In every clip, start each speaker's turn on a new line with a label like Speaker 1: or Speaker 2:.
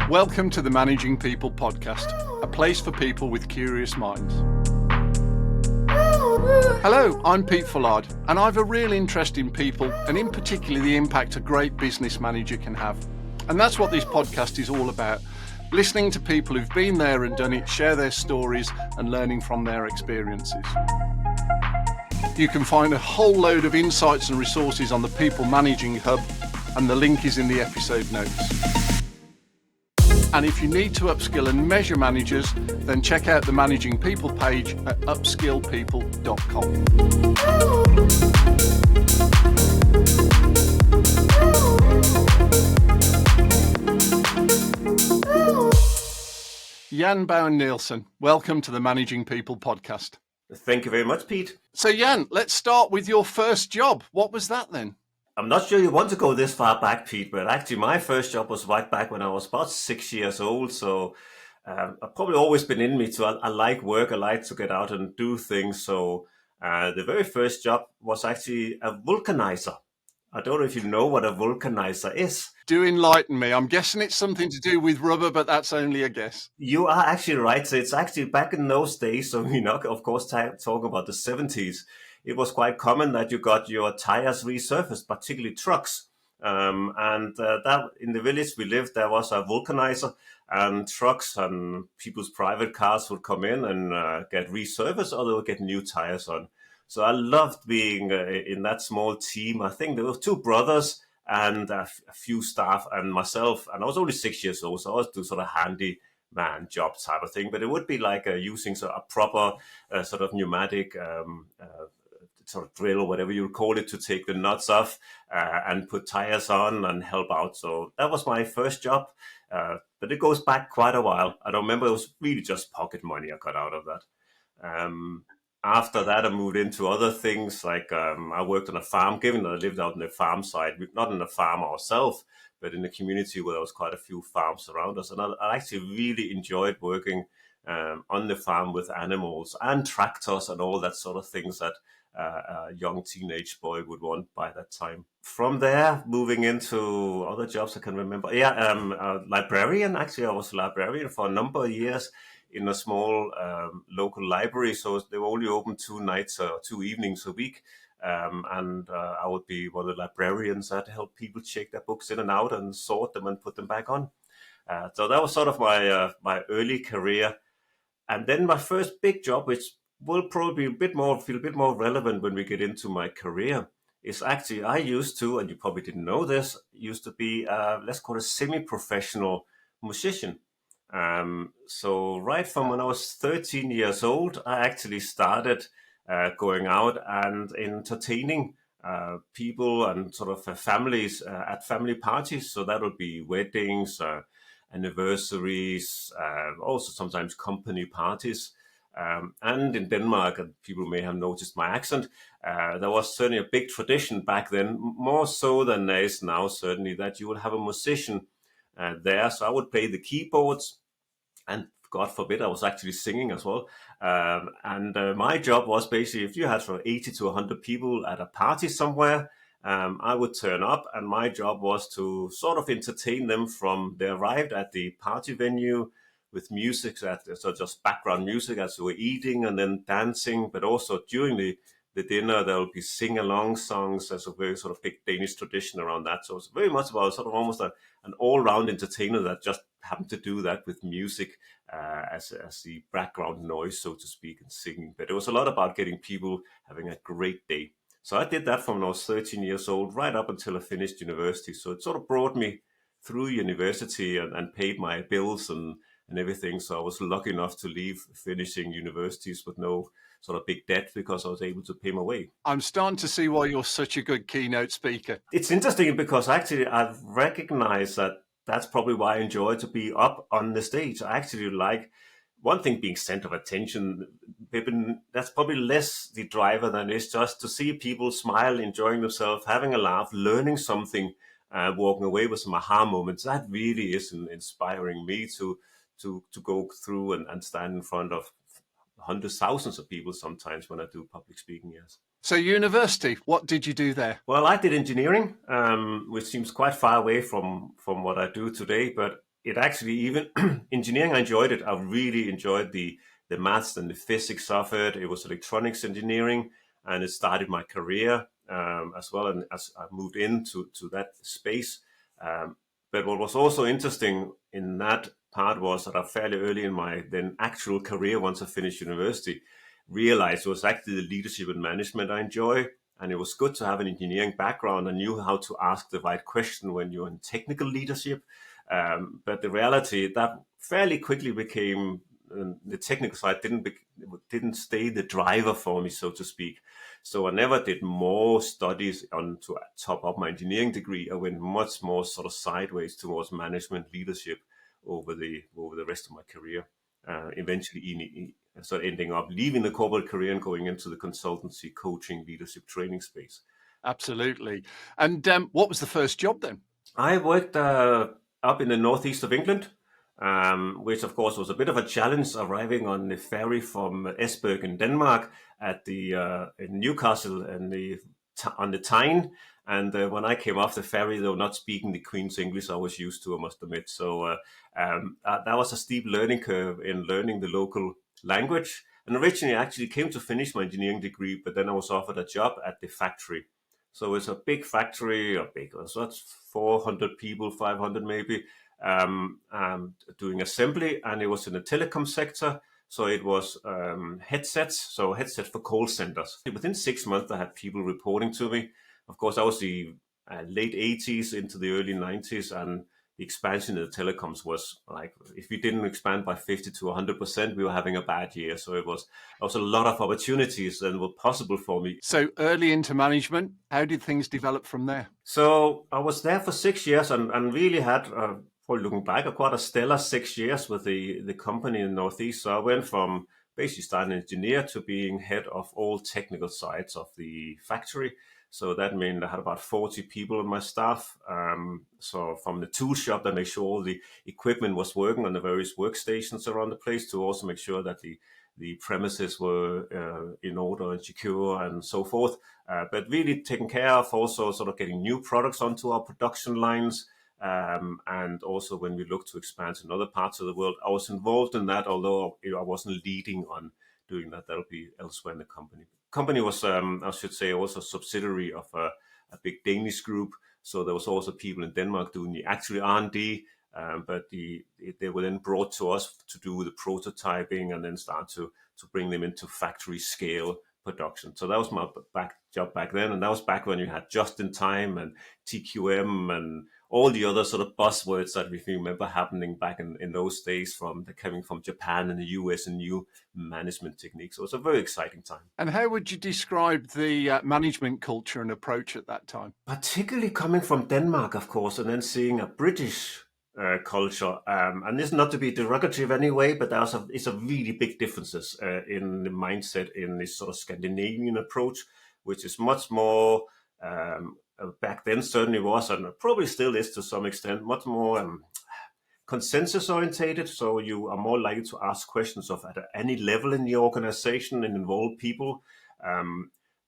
Speaker 1: Welcome to the Managing People podcast, a place for people with curious minds. Hello, I'm Pete Fullard, and I have a real interest in people, and in particular the impact a great business manager can have. And that's what this podcast is all about, listening to people who've been there and done it, share their stories and learning from their experiences. You can find a whole load of insights and resources on the People Managing Hub, and the link is in the episode notes. And if you need to upskill and measure managers, then check out the Managing People page at upskillpeople.com. Jan Bowen-Nielsen, welcome to the Managing People podcast.
Speaker 2: Thank you very much, Pete.
Speaker 1: So Jan, let's start with your first job. What was that then?
Speaker 2: I'm not sure you want to go this far back, Pete, but actually my first job was right back when I was about 6 years old. So I've probably always been in me. So I like work. I like to get out and do things. So the very first job was actually a vulcanizer. I don't know if you know what a vulcanizer is.
Speaker 1: Do enlighten me. I'm guessing it's something to do with rubber, but that's only a guess.
Speaker 2: You are actually right. So it's actually back in those days. So we not, of course, talk about the 70s. It was quite common that you got your tires resurfaced, particularly trucks. That in the village we lived, there was a vulcanizer, and trucks and people's private cars would come in and get resurfaced, or they would get new tires on. So I loved being in that small team. I think there were two brothers and a few staff and myself, and I was only 6 years old, so I was doing sort of handyman job type of thing. But it would be like using sort of a proper sort of pneumatic sort of drill or whatever you would call it to take the nuts off and put tires on and help out. So that was my first job, but it goes back quite a while. I don't remember, it was really just pocket money I got out of that. After that, I moved into other things, like I worked on a farm, given that I lived out on the farm side, not on the farm ourselves, but in a community where there was quite a few farms around us. And I actually really enjoyed working on the farm with animals and tractors and all that sort of things that a young teenage boy would want by that time. From there, moving into other jobs I can remember. A librarian. Actually, I was a librarian for a number of years in a small local library. So they were only open 2 nights or 2 evenings a week. I would be one of the librarians that helped people check their books in and out and sort them and put them back on. So that was sort of my early career. And then my first big job, which will probably feel a bit more relevant when we get into my career, is actually I used to, and you probably didn't know this, used to be, let's call it a semi-professional musician. So right from when I was 13 years old, I actually started going out and entertaining people and sort of families at family parties. So that would be weddings, anniversaries, also sometimes company parties. And in Denmark, and people may have noticed my accent, there was certainly a big tradition back then, more so than there is now, certainly, that you would have a musician there. So I would play the keyboards, and God forbid, I was actually singing as well. My job was basically, if you had from 80 to 100 people at a party somewhere, I would turn up, and my job was to sort of entertain them from they arrived at the party venue with music, so just background music as we were eating and then dancing, but also during the dinner there will be sing-along songs. There's a very sort of big Danish tradition around that. So it's very much about sort of almost an all-round entertainer that just happened to do that with music as the background noise, so to speak, and singing. But it was a lot about getting people having a great day. So I did that from when I was 13 years old right up until I finished university. So it sort of brought me through university and paid my bills and everything. So I was lucky enough to leave finishing universities with no sort of big debt because I was able to pay my way.
Speaker 1: I'm starting to see why you're such a good keynote speaker.
Speaker 2: It's interesting because actually I've recognized that that's probably why I enjoy to be up on the stage. I actually like one thing being center of attention. That's probably less the driver than it's just to see people smile, enjoying themselves, having a laugh, learning something, walking away with some aha moments. That really is inspiring me to go through and stand in front of hundreds, thousands of people sometimes when I do public speaking, yes.
Speaker 1: So university, what did you do there?
Speaker 2: Well, I did engineering, which seems quite far away from what I do today, but it actually even engineering, I enjoyed it. I really enjoyed the maths and the physics of it. It was electronics engineering, and it started my career as well. And as I moved into that space, um, but what was also interesting in that part was that I fairly early in my then actual career, once I finished university, realized it was actually the leadership and management I enjoy. And it was good to have an engineering background. I knew how to ask the right question when you're in technical leadership. But the reality that fairly quickly became the technical side didn't stay the driver for me, so to speak. So I never did more studies on to top up my engineering degree. I went much more sort of sideways towards management leadership over the rest of my career. Eventually, so ending up leaving the corporate career and going into the consultancy, coaching, leadership training space.
Speaker 1: Absolutely. And what was the first job then?
Speaker 2: I worked up in the northeast of England, which of course was a bit of a challenge arriving on the ferry from Esbjerg in Denmark at the in Newcastle and on the Tyne. And when I came off the ferry, they were not speaking the Queen's English I was used to, I must admit. So that was a steep learning curve in learning the local language. And originally, I actually came to finish my engineering degree, but then I was offered a job at the factory. So it's a big factory, so that's 400 people, 500 maybe, doing assembly, and it was in the telecom sector. So it was headsets for call centers. Within 6 months, I had people reporting to me. Of course, I was the late 80s into the early 90s, and the expansion in the telecoms was like, if we didn't expand by 50 to 100%, we were having a bad year. So there was a lot of opportunities that were possible for me.
Speaker 1: So early into management, how did things develop from there?
Speaker 2: So I was there for 6 years and really had, for looking back, quite a stellar 6 years with the company in the Northeast. So I went from basically starting engineer to being head of all technical sides of the factory. So that meant I had about 40 people on my staff. So from the tool shop that make sure all the equipment was working on the various workstations around the place, to also make sure that the premises were in order and secure and so forth. But really taking care of also sort of getting new products onto our production lines. And also when we look to expand to other parts of the world, I was involved in that, although I wasn't leading on doing that. That'll be elsewhere in the company. Company was, I should say, also a subsidiary of a big Danish group. So there was also people in Denmark doing the actual R&D, but they were then brought to us to do the prototyping and then start to bring them into factory scale production. So that was my job back then, and that was back when you had just in time and TQM and all the other sort of buzzwords that we remember happening back in those days coming from Japan and the US and new management techniques. So it was a very exciting time.
Speaker 1: And how would you describe the management culture and approach at that time?
Speaker 2: Particularly coming from Denmark, of course, and then seeing a British culture. And this is not to be derogative anyway, but it's a really big differences in the mindset in this sort of Scandinavian approach, which is much more, back then certainly was, and probably still is to some extent, much more consensus orientated. So you are more likely to ask questions of at any level in the organization and involve people.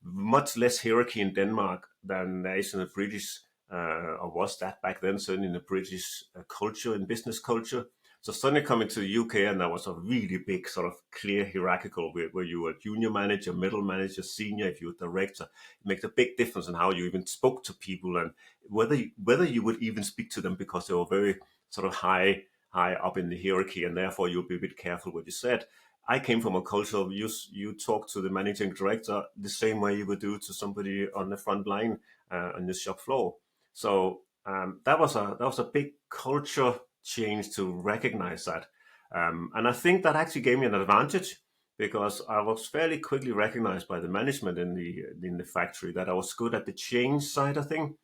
Speaker 2: Much less hierarchy in Denmark than there is in the British, or was that back then, certainly in the British culture and business culture. So suddenly coming to the UK, and there was a really big sort of clear hierarchical where you were junior manager, middle manager, senior, if you were director. It makes a big difference in how you even spoke to people and whether you would even speak to them, because they were very sort of high up in the hierarchy, and therefore you'll be a bit careful what you said. I came from a culture of you talk to the managing director the same way you would do to somebody on the front line on the shop floor. So that was a big culture change to recognize that, and I think that actually gave me an advantage, because I was fairly quickly recognized by the management in the factory that I was good at the change side of things.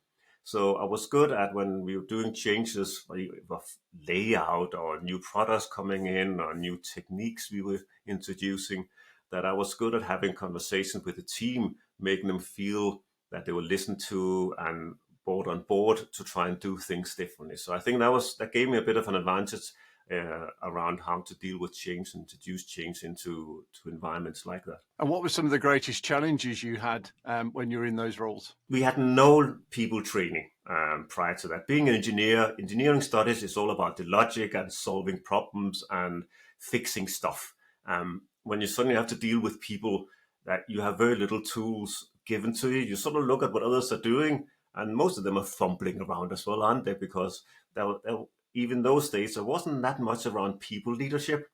Speaker 2: So I was good at when we were doing changes of layout or new products coming in or new techniques we were introducing, that I was good at having conversations with the team, making them feel that they were listened to and brought on board to try and do things differently. So I think that gave me a bit of an advantage around how to deal with change and introduce change into environments like that.
Speaker 1: And what were some of the greatest challenges you had when you were in those roles?
Speaker 2: We had no people training prior to that. Being an engineer, engineering studies is all about the logic and solving problems and fixing stuff. When you suddenly have to deal with people that you have very little tools given to you, you sort of look at what others are doing, and most of them are fumbling around as well, aren't they? Because even those days, there wasn't that much around people leadership.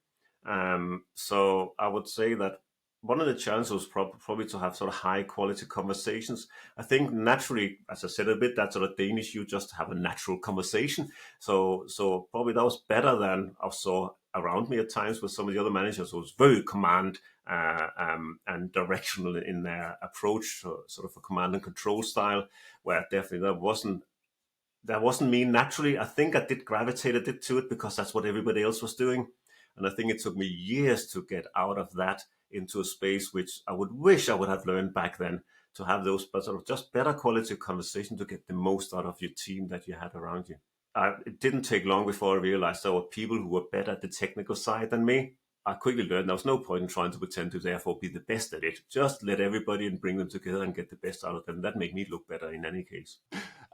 Speaker 2: So I would say that one of the challenges was probably to have sort of high quality conversations. I think naturally, as I said a bit, that sort of Danish, you just have a natural conversation. So probably that was better than I saw around me at times with some of the other managers who was very command and directional in their approach, so sort of a command and control style, where definitely that wasn't me naturally. I think I did gravitate a bit to it because that's what everybody else was doing. And I think it took me years to get out of that into a space which I would wish I would have learned back then, to have those but sort of just better quality conversation to get the most out of your team that you had around you. It didn't take long before I realized there were people who were better at the technical side than me. I quickly learned there was no point in trying to pretend to therefore be the best at it. Just let everybody and bring them together and get the best out of them. That made me look better in any case.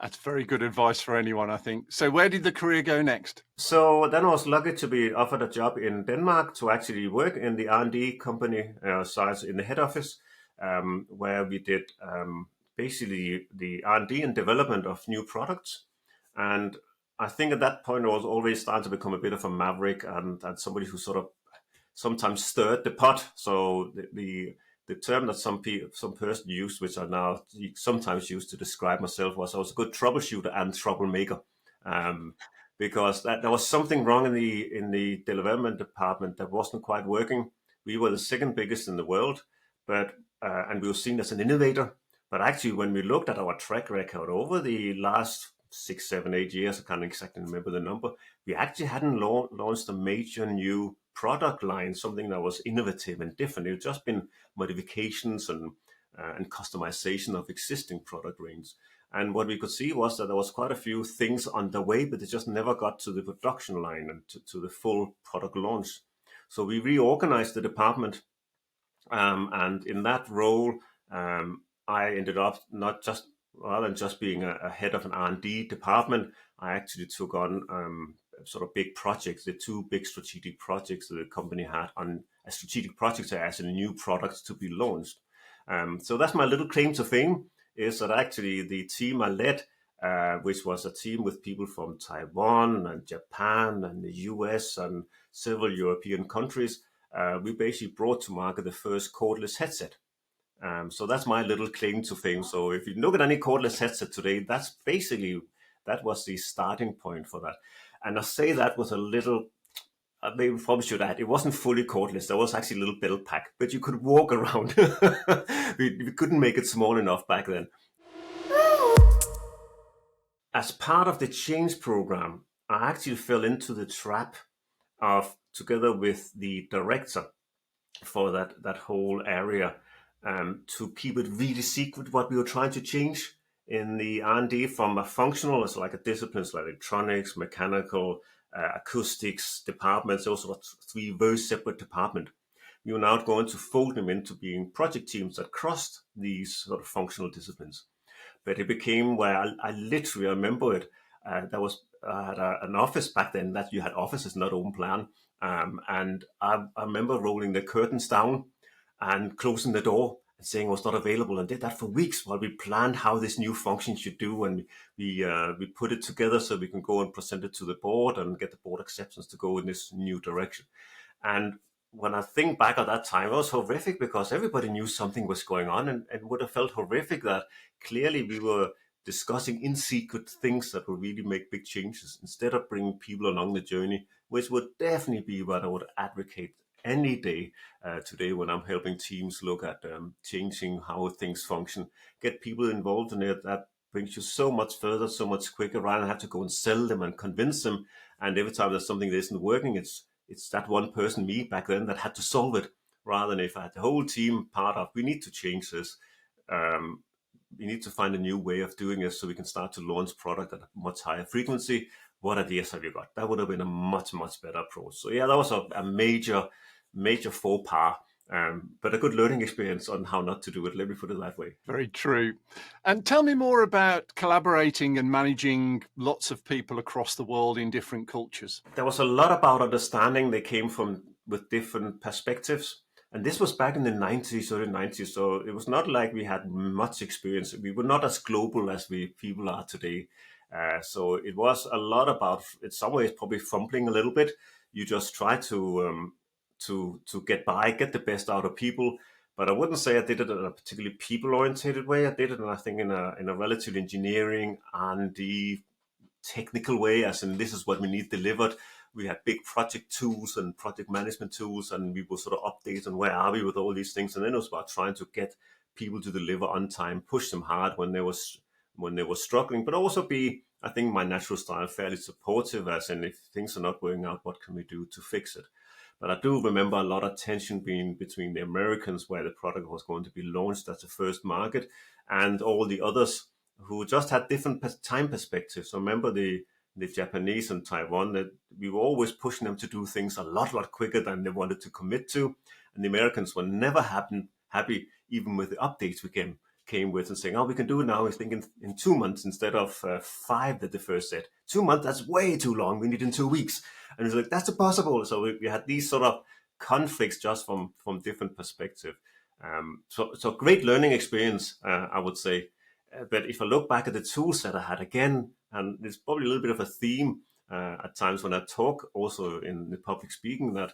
Speaker 1: That's very good advice for anyone, I think. So where did the career go next?
Speaker 2: So then I was lucky to be offered a job in Denmark to actually work in the R&D company size in the head office, where we did basically the R&D and development of new products. And I think at that point I was already starting to become a bit of a maverick and somebody who sort of sometimes stirred the pot. So the term that some person used, which I now sometimes use to describe myself, was I was a good troubleshooter and troublemaker, because there was something wrong in the development department that wasn't quite working. We were the second biggest in the world, but and we were seen as an innovator. But actually, when we looked at our track record over the last 6, 7, 8 years, I can't exactly remember the number, we actually hadn't launched a major new product line, something that was innovative and different. It had just been modifications and customization of existing product range. And what we could see was that there was quite a few things on the way, but they just never got to the production line and to the full product launch. So we reorganized the department, and in that role, I ended up rather than just being a head of an R&D department, I actually took on sort of big projects, the two big strategic projects that the company had on a strategic project as a new product to be launched. So that's my little claim to fame, is that actually the team I led, which was a team with people from Taiwan and Japan and the US and several European countries, we basically brought to market the first cordless headset. So that's my little claim to fame. So if you look at any cordless headset today, that was the starting point for that. And I say that with a little, maybe probably should add, it wasn't fully cordless. There was actually a little belt pack, but you could walk around. we couldn't make it small enough back then. As part of the change program, I actually fell into the trap of, together with the director for that whole area, to keep it really secret what we were trying to change in the R&D from a functional, as like a disciplines like electronics, mechanical, acoustics departments. Those were 3 very separate departments. We were now going to fold them into being project teams that crossed these sort of functional disciplines. But it became where I literally remember it. I had an office back then that you had offices, not open plan. And I remember rolling the curtains down and closing the door and saying it was not available, and did that for weeks while we planned how this new function should do. And we put it together so we can go and present it to the board and get the board acceptance to go in this new direction. And when I think back at that time, it was horrific because everybody knew something was going on, and would have felt horrific that clearly we were discussing in secret things that would really make big changes instead of bringing people along the journey, which would definitely be what I would advocate any day today when I'm helping teams look at changing how things function. Get people involved in it. That brings you so much further, so much quicker, rather than have to go and sell them and convince them. And every time there's something that isn't working, it's that one person, me back then, that had to solve it, rather than if I had the whole team part of, we need to change this. We need to find a new way of doing this so we can start to launch product at a much higher frequency, what ideas have you got? That would have been a much, much better approach. So yeah, that was a major faux pas, but a good learning experience on how not to do it. Let me put it that way.
Speaker 1: Very true. And tell me more about collaborating and managing lots of people across the world in different cultures.
Speaker 2: There was a lot about understanding. They came from with different perspectives. And this was back in the 90s, early 90s. So it was not like we had much experience. We were not as global as we people are today. So it was a lot about, in some ways, probably fumbling a little bit. You just try to get by, get the best out of people. But I wouldn't say I did it in a particularly people-oriented way. I did it, I think, in a relatively engineering and the technical way, as in this is what we need delivered. We had big project tools and project management tools, and we would sort of update on where are we with all these things. And then it was about trying to get people to deliver on time, push them hard when they were struggling, but also be, I think, my natural style, fairly supportive, as in if things are not working out, what can we do to fix it? But I do remember a lot of tension being between the Americans, where the product was going to be launched as the first market, and all the others who just had different time perspectives. So remember the Japanese and Taiwan, that we were always pushing them to do things a lot quicker than they wanted to commit to. And the Americans were never happy, even with the updates we came with and saying, oh, we can do it now. We're thinking in 2 months instead of 5 that the first said. 2 months, that's way too long. We need it in 2 weeks. And it's like, that's impossible. So we had these sort of conflicts just from different perspective. So great learning experience, I would say. But if I look back at the tools that I had again, and there's probably a little bit of a theme at times when I talk also in the public speaking, that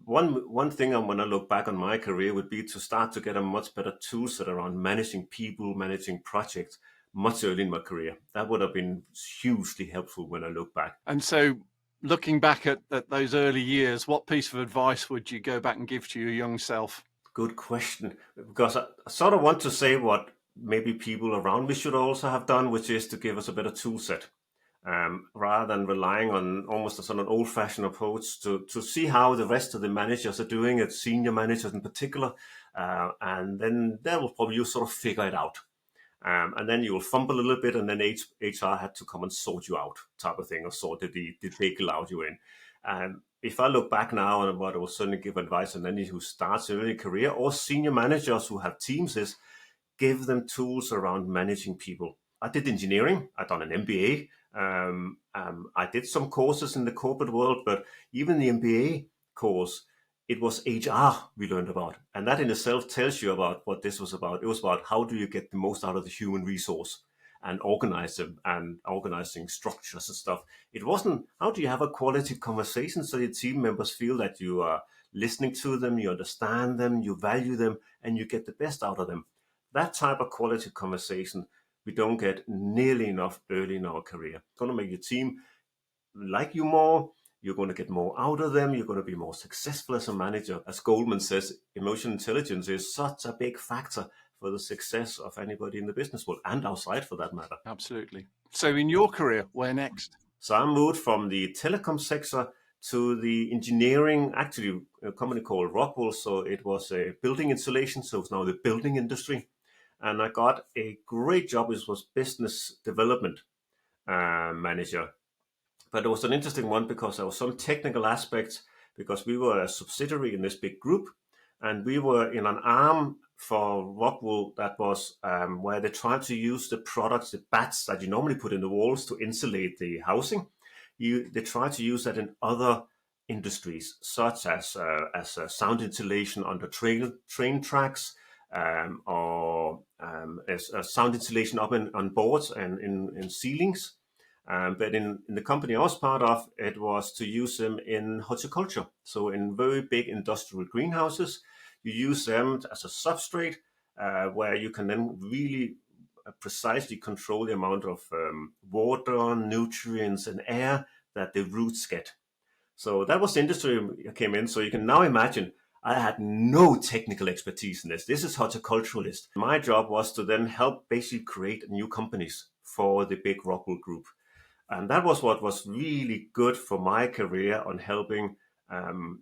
Speaker 2: one thing when I look back on my career would be to start to get a much better tool set around managing people, managing projects much early in my career. That would have been hugely helpful when I look back.
Speaker 1: And so looking back at those early years, what piece of advice would you go back and give to your young self?
Speaker 2: Good question, because I sort of want to say what maybe people around me should also have done, which is to give us a better tool set. Rather than relying on almost a sort of old-fashioned approach to see how the rest of the managers are doing it, senior managers in particular, and then they will probably sort of figure it out. And then you will fumble a little bit, and then HR had to come and sort you out, type of thing, or sort the pickle out you in. If I look back now, and what I will certainly give advice on any who starts an early career or senior managers who have teams, is give them tools around managing people. I did engineering. I've done an MBA. I did some courses in the corporate world, but even the MBA course, it was HR we learned about. And that in itself tells you about what this was about. It was about how do you get the most out of the human resource and organize them and organizing structures and stuff. It wasn't how do you have a quality conversation so your team members feel that you are listening to them, you understand them, you value them, and you get the best out of them. That type of quality conversation we don't get nearly enough early in our career. It's going to make your team like you more. You're going to get more out of them. You're going to be more successful as a manager. As Goldman says, emotional intelligence is such a big factor for the success of anybody in the business world and outside for that matter.
Speaker 1: Absolutely. So in your career, where next?
Speaker 2: So I moved from the telecom sector to the engineering, actually a company called Rockwell. So it was a building installation. So it's now the building industry. And I got a great job, which was business development manager. But it was an interesting one because there were some technical aspects, because we were a subsidiary in this big group, and we were in an arm for Rockwell that was where they tried to use the products, the bats that you normally put in the walls to insulate the housing. They tried to use that in other industries, such as sound insulation under train tracks, or as sound insulation up on boards and in ceilings. But in the company I was part of, it was to use them in horticulture. So in very big industrial greenhouses, you use them as a substrate where you can then really precisely control the amount of water, nutrients, and air that the roots get. So that was the industry I came in. So you can now imagine I had no technical expertise in this. This is horticulturalist. My job was to then help basically create new companies for the big Rockwell group. And that was what was really good for my career on helping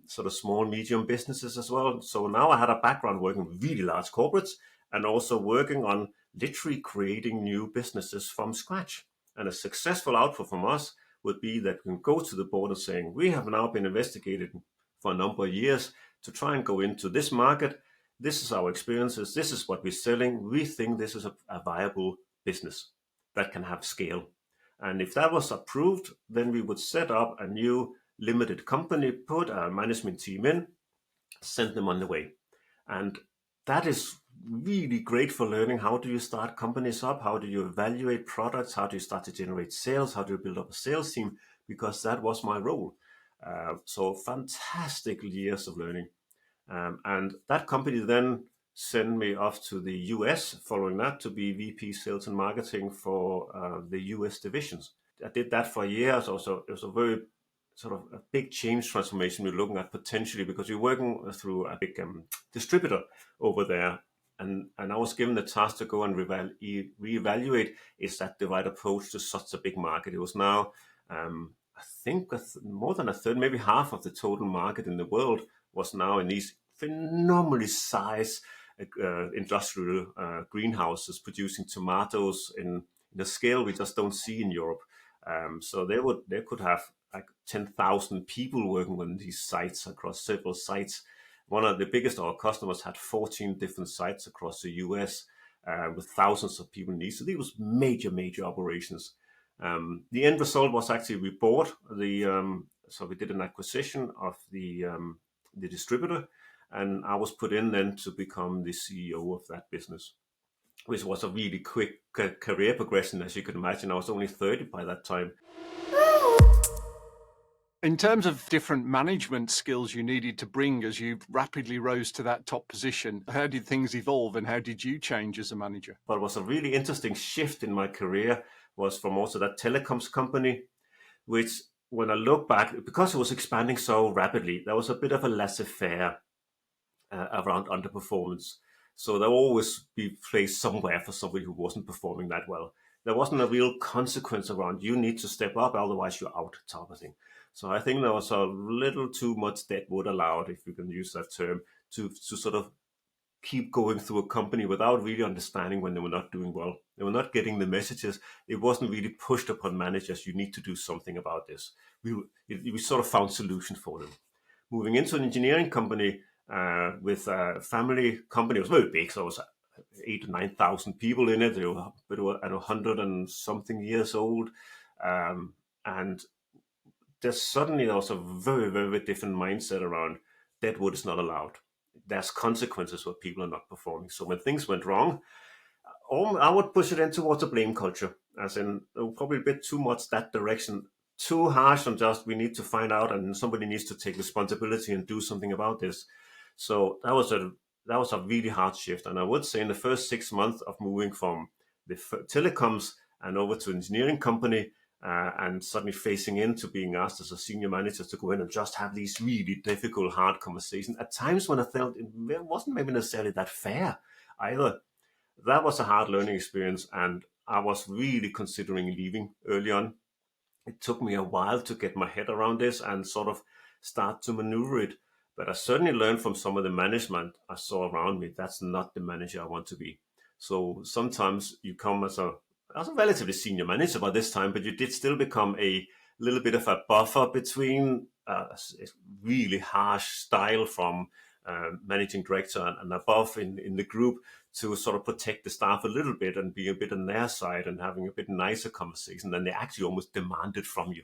Speaker 2: sort of small, medium businesses as well. So now I had a background working with really large corporates and also working on literally creating new businesses from scratch. And a successful output from us would be that we can go to the board and saying, we have now been investigated for a number of years to try and go into this market. This is our experiences. This is what we're selling. We think this is a viable business that can have scale. And if that was approved, then we would set up a new limited company, put a management team in, send them on the way. And that is really great for learning. How do you start companies up? How do you evaluate products? How do you start to generate sales? How do you build up a sales team? Because that was my role. So fantastic years of learning. And that company then sent me off to the US following that to be VP Sales and Marketing for the US divisions. I did that for a year. So it was a very sort of a big change transformation we're looking at potentially, because you're working through a big distributor over there. And I was given the task to go and reevaluate, is that the right approach to such a big market? It was now, I think more than a third, maybe half of the total market in the world was now in these phenomenally sized industrial greenhouses producing tomatoes in a scale we just don't see in Europe. So they could have like 10,000 people working on these sites across several sites. One of the biggest of our customers had 14 different sites across the US with thousands of people in these. So these was major operations. The end result was actually we bought so we did an acquisition of the distributor, and I was put in then to become the CEO of that business, which was a really quick career progression, as you can imagine. I was only 30 by that time.
Speaker 1: In terms of different management skills you needed to bring as you rapidly rose to that top position, how did things evolve and how did you change as a manager?
Speaker 2: What was a really interesting shift in my career was from also that telecoms company, which when I look back, because it was expanding so rapidly, there was a bit of a laissez-faire around underperformance. So there will always be place somewhere for somebody who wasn't performing that well. There wasn't a real consequence around, you need to step up, otherwise you're out type of thing. So I think there was a little too much deadwood allowed, if you can use that term, to sort of keep going through a company without really understanding when they were not doing well. They were not getting the messages. It wasn't really pushed upon managers, you need to do something about this. We sort of found solutions for them. Moving into an engineering company with a family company, it was very big, so it was 8,000 to 9,000 people in it. They were at 100 and something years old. And suddenly there was a very different mindset around deadwood is not allowed. There's consequences when people are not performing. So when things went wrong, I would push it in towards a blame culture, as in probably a bit too much that direction, too harsh on just we need to find out and somebody needs to take responsibility and do something about this. So that was a really hard shift. And I would say in the first 6 months of moving from the telecoms and over to an engineering company, and suddenly facing into being asked as a senior manager to go in and just have these really difficult, hard conversations. At times when I felt it wasn't maybe necessarily that fair either. That was a hard learning experience, and I was really considering leaving early on. It took me a while to get my head around this and sort of start to maneuver it. But I certainly learned from some of the management I saw around me, that's not the manager I want to be. So sometimes you come as a relatively senior manager by this time, but you did still become a little bit of a buffer between a really harsh style from managing director and above in the group to sort of protect the staff a little bit and be a bit on their side and having a bit nicer conversation than they actually almost demanded from you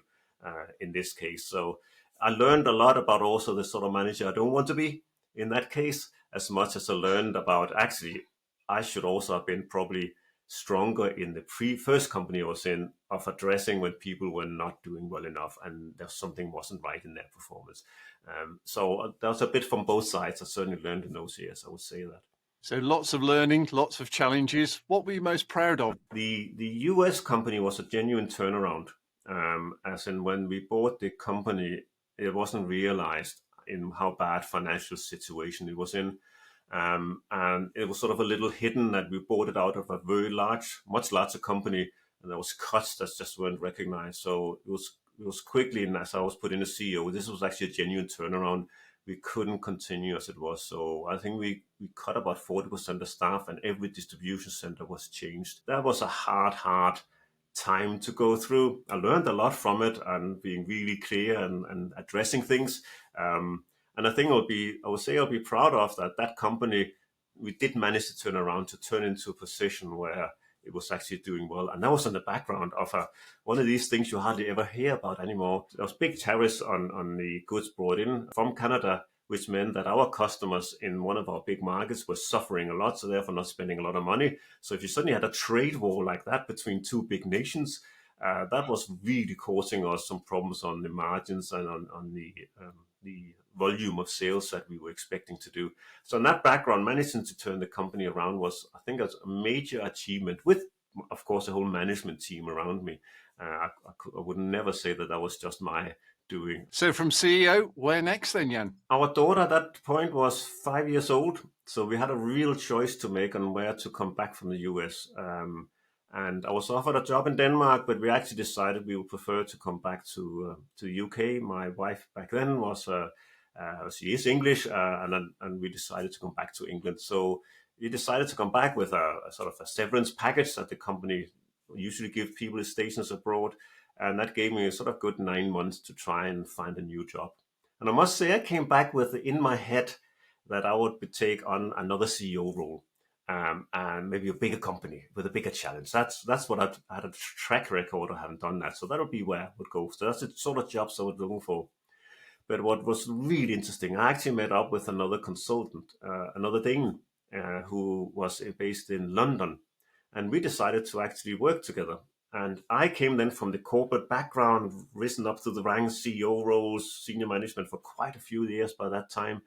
Speaker 2: in this case. So I learned a lot about also the sort of manager I don't want to be in that case, as much as I learned about actually I should also have been probably stronger in the first company I was in of addressing when people were not doing well enough and there something wasn't right in their performance. So that was a bit from both sides. I certainly learned in those years, I would say that.
Speaker 1: So lots of learning, lots of challenges. What were you most proud of?
Speaker 2: The US company was a genuine turnaround. As in when we bought the company, it wasn't realized in how bad financial situation it was in. And it was sort of a little hidden that we bought it out of a very large, much larger company, and there was cuts that just weren't recognized. So it was quickly, and as I was put in as CEO, this was actually a genuine turnaround. We couldn't continue as it was. So I think we cut about 40% of staff and every distribution center was changed. That was a hard time to go through. I learned a lot from it and being really clear and addressing things. And I think I would say I'll be proud of that company. We did manage to turn into a position where it was actually doing well. And that was in the background of one of these things you hardly ever hear about anymore. There was big tariffs on the goods brought in from Canada, which meant that our customers in one of our big markets were suffering a lot, so therefore not spending a lot of money. So if you suddenly had a trade war like that between two big nations, that was really causing us some problems on the margins and on the volume of sales that we were expecting to do. So in that background, managing to turn the company around was, I think, a major achievement with, of course, a whole management team around me. I would never say that was just my doing.
Speaker 1: So from CEO, where next then, Jan?
Speaker 2: Our daughter at that point was 5 years old, so we had a real choice to make on where to come back from the US. And I was offered a job in Denmark, but we actually decided we would prefer to come back to the UK. My wife back then she is English, and we decided to come back to England. So we decided to come back with a sort of a severance package that the company usually give people stations abroad. And that gave me a sort of good 9 months to try and find a new job. And I must say, I came back with in my head that I would take on another CEO role, and maybe a bigger company with a bigger challenge. That's what I had a track record. I haven't done that, so that would be where I would go. So that's the sort of jobs I was looking for. But what was really interesting, I actually met up with another consultant, another Dane, who was based in London, and we decided to actually work together. And I came then from the corporate background, risen up to the ranks, CEO roles, senior management for quite a few years by that time,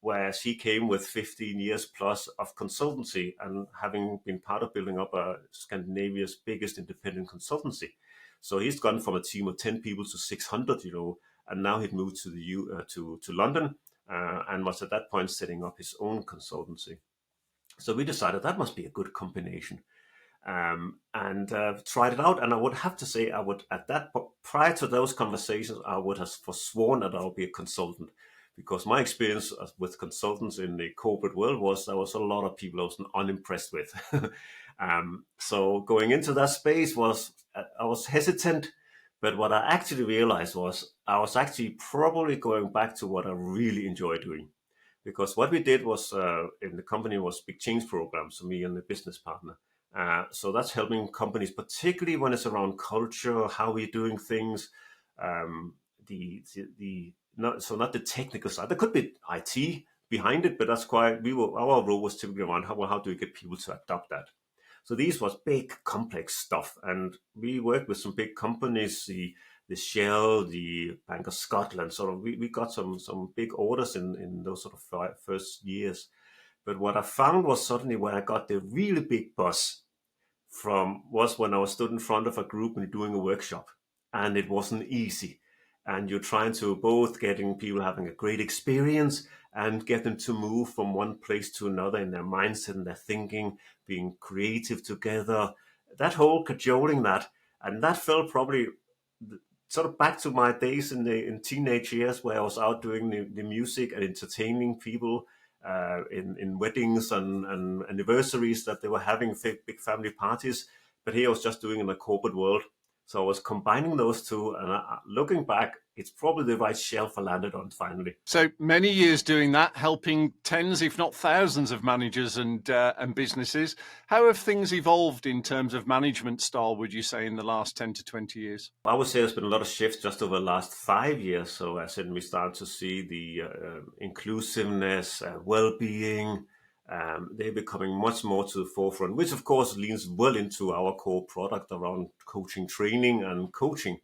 Speaker 2: whereas he came with 15 years plus of consultancy and having been part of building up Scandinavia's biggest independent consultancy. So he's gone from a team of 10 people to 600, and now he'd moved to London and was at that point setting up his own consultancy. So we decided that must be a good combination. And tried it out. And I would have to say, prior to those conversations, I would have forsworn that I would be a consultant, because my experience with consultants in the corporate world was there was a lot of people I was unimpressed with. So going into that space I was hesitant, but what I actually realized was I was actually probably going back to what I really enjoy doing. Because what we did was in the company was big change programs for me and the business partner. So that's helping companies, particularly when it's around culture, how we're doing things, not the technical side. There could be IT behind it, but that's our role was typically around how do we get people to adopt that. So these was big, complex stuff, and we worked with some big companies, the Shell, the Bank of Scotland. Sort of, we got some big orders in those sort of first years. But what I found was suddenly when I got the really big buzz was when I was stood in front of a group and doing a workshop, and it wasn't easy. And you're trying to both getting people having a great experience and get them to move from one place to another in their mindset and their thinking, being creative together, that whole cajoling that. And that felt probably sort of back to my days in teenage years where I was out doing the music and entertaining people in weddings and anniversaries that they were having big family parties. But here I was just doing in the corporate world. So I was combining those two, and looking back, it's probably the right shelf I landed on finally.
Speaker 1: So many years doing that, helping tens, if not thousands, of managers and businesses. How have things evolved in terms of management style, would you say, in the last 10 to 20 years?
Speaker 2: I would say there's been a lot of shifts just over the last 5 years. So as in we start to see the inclusiveness, well-being, they're becoming much more to the forefront, which of course leans well into our core product around coaching, training and coaching,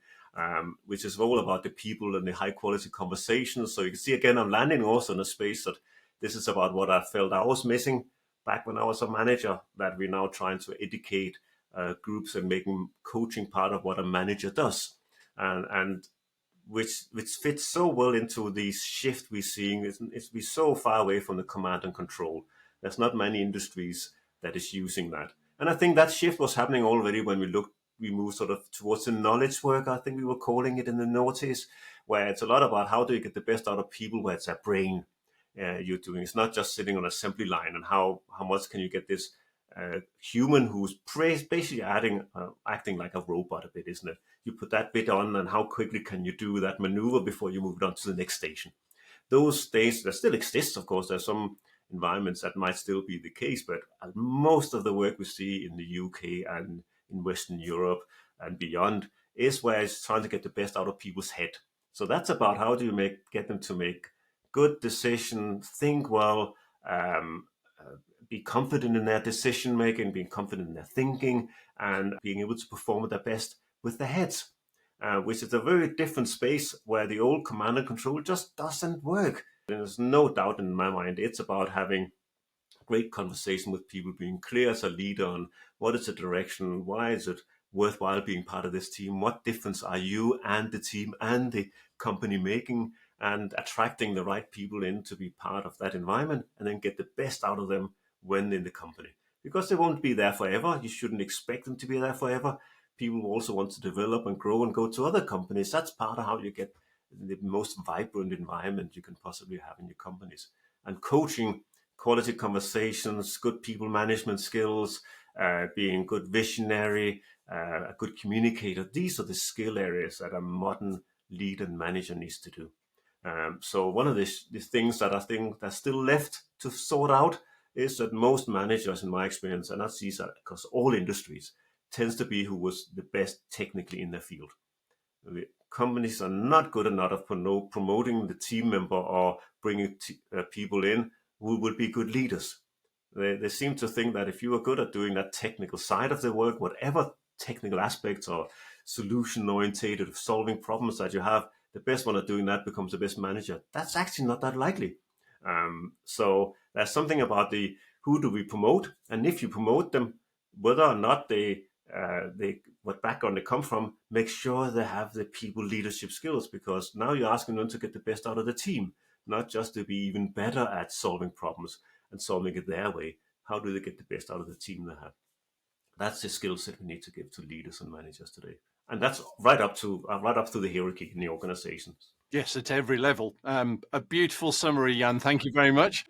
Speaker 2: which is all about the people and the high quality conversations. So you can see again, I'm landing also in a space that this is about what I felt I was missing back when I was a manager, that we're now trying to educate groups and making coaching part of what a manager does. And which fits so well into the shift we're seeing. We're so far away from the command and control. There's not many industries that is using that. And I think that shift was happening already when we moved sort of towards the knowledge work, I think we were calling it in the noughties, where it's a lot about how do you get the best out of people, where it's a brain you're doing. It's not just sitting on an assembly line and how much can you get this human who's basically acting like a robot a bit, isn't it? You put that bit on, and how quickly can you do that maneuver before you move it on to the next station? Those days, that still exists, of course. There's some environments that might still be the case, but most of the work we see in the UK and in Western Europe and beyond is where it's trying to get the best out of people's head. So that's about how do you get them to make good decisions, think well, be confident in their decision making, being confident in their thinking, and being able to perform at their best with their heads, which is a very different space where the old command and control just doesn't work. And there's no doubt in my mind it's about having great conversation with people, being clear as a leader on what is the direction, why is it worthwhile being part of this team, what difference are you and the team and the company making, and attracting the right people in to be part of that environment, and then get the best out of them when in the company. Because they won't be there forever. You shouldn't expect them to be there forever. People also want to develop and grow and go to other companies. That's part of how you get the most vibrant environment you can possibly have in your companies. And coaching, quality conversations, good people management skills, being good visionary, a good communicator. These are the skill areas that a modern leader and manager needs to do. So one of the things that I think that's still left to sort out is that most managers, in my experience, and I see that across all industries, tends to be who was the best technically in their field. The companies are not good enough at promoting the team member or bringing people in who will be good leaders. They seem to think that if you are good at doing that technical side of the work, whatever technical aspects or solution-orientated of solving problems that you have, the best one at doing that becomes the best manager. That's actually not that likely. So there's something about who do we promote, and if you promote them, whether or not they what background they come from, make sure they have the people leadership skills, because now you're asking them to get the best out of the team, not just to be even better at solving problems and solving it their way. How do they get the best out of the team they have? That's the skill set we need to give to leaders and managers today, and that's right up through the hierarchy in the organizations.
Speaker 1: Yes, at every level. A beautiful summary, Jan. Thank you very much.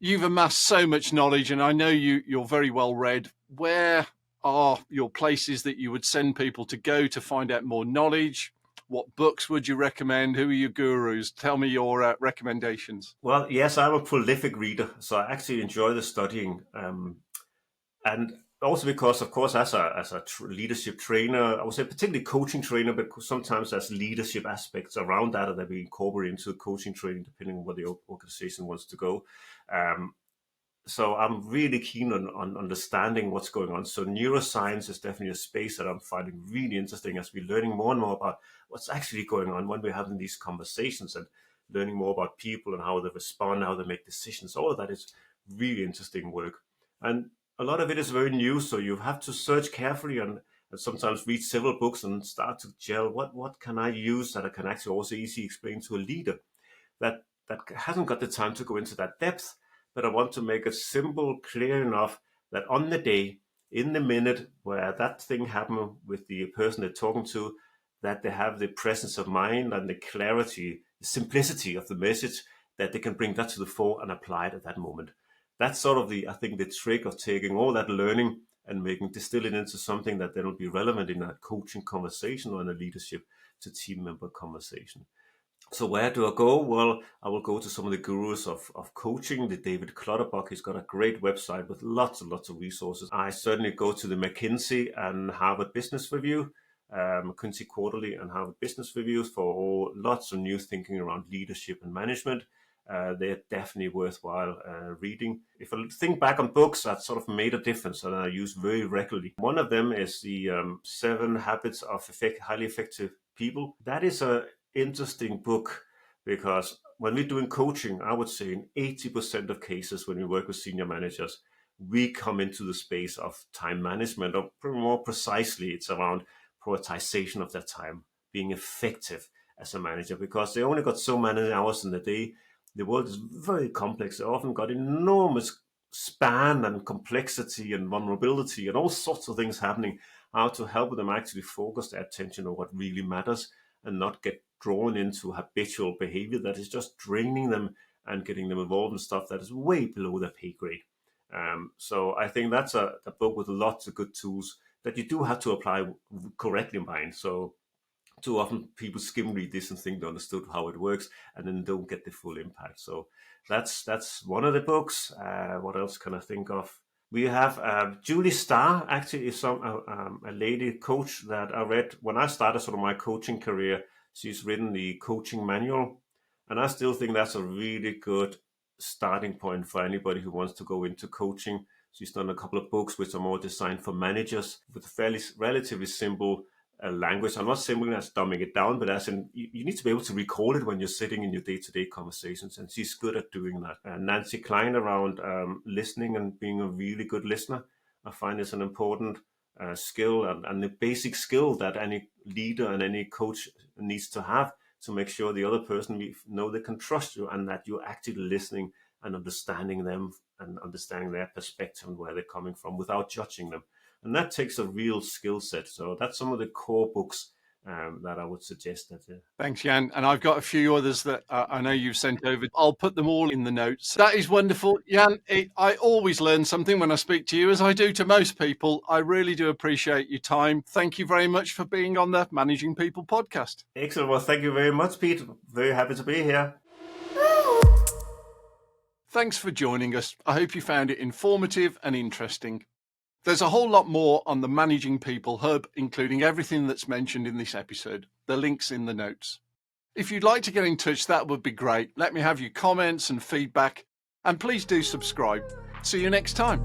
Speaker 1: You've amassed so much knowledge, and I know you're very well read. Where are your places that you would send people to go to find out more knowledge? What books would you recommend? Who are your gurus? Tell me your recommendations.
Speaker 2: Well, yes, I'm a prolific reader, so I actually enjoy the studying. And also because, of course, as a leadership trainer, I would say particularly coaching trainer, but sometimes there's leadership aspects around that we incorporate into coaching training, depending on where the organization wants to go. So I'm really keen on understanding what's going on. So neuroscience is definitely a space that I'm finding really interesting as we're learning more and more about what's actually going on when we're having these conversations, and learning more about people and how they respond, how they make decisions. All of that is really interesting work. And a lot of it is very new, so you have to search carefully and sometimes read several books and start to gel. What can I use that I can actually also easily explain to a leader that hasn't got the time to go into that depth, but I want to make it simple, clear enough that on the day, in the minute where that thing happened with the person they're talking to, that they have the presence of mind and the clarity, the simplicity of the message, that they can bring that to the fore and apply it at that moment. That's sort of I think the trick of taking all that learning and distill it into something that then will be relevant in a coaching conversation or in a leadership to team member conversation. So where do I go? Well, I will go to some of the gurus of coaching. The David Clutterbuck, he's got a great website with lots and lots of resources. I certainly go to the McKinsey and Harvard Business Review, McKinsey Quarterly and Harvard Business Reviews for lots of new thinking around leadership and management. They're definitely worthwhile reading. If I think back on books that sort of made a difference and I use very regularly, one of them is the 7 Habits of Highly Effective People. That is an interesting book because when we're doing coaching, I would say in 80% of cases when we work with senior managers, we come into the space of time management, or more precisely, it's around prioritization of their time, being effective as a manager, because they only got so many hours in the day. The world is very complex. They often got enormous span and complexity and vulnerability and all sorts of things happening. How to help them actually focus their attention on what really matters and not get drawn into habitual behavior that is just draining them and getting them involved in stuff that is way below their pay grade. So I think that's a book with lots of good tools that you do have to apply correctly in mind. So too often people skim read this and think they understood how it works and then don't get the full impact. So that's one of the books. What else can I think of? We have Julie Starr, actually is a lady coach that I read when I started sort of my coaching career. She's written the coaching manual, and I still think that's a really good starting point for anybody who wants to go into coaching. She's done a couple of books which are more designed for managers with fairly relatively simple language. I'm not simply as dumbing it down, but as in you need to be able to recall it when you're sitting in your day-to-day conversations, and she's good at doing that. Nancy Klein around listening and being a really good listener, I find is an important skill and the basic skill that any leader and any coach needs to have to make sure the other person know they can trust you and that you're actively listening and understanding them and understanding their perspective and where they're coming from without judging them. And that takes a real skill set. So that's some of the core books that I would suggest.
Speaker 1: Thanks, Jan. And I've got a few others that I know you've sent over. I'll put them all in the notes. That is wonderful. Jan, I always learn something when I speak to you, as I do to most people. I really do appreciate your time. Thank you very much for being on the Managing People podcast.
Speaker 2: Excellent. Well, thank you very much, Pete. Very happy to be here.
Speaker 1: Thanks for joining us. I hope you found it informative and interesting. There's a whole lot more on the Managing People Hub, including everything that's mentioned in this episode. The link's in the notes. If you'd like to get in touch, that would be great. Let me have your comments and feedback, and please do subscribe. See you next time.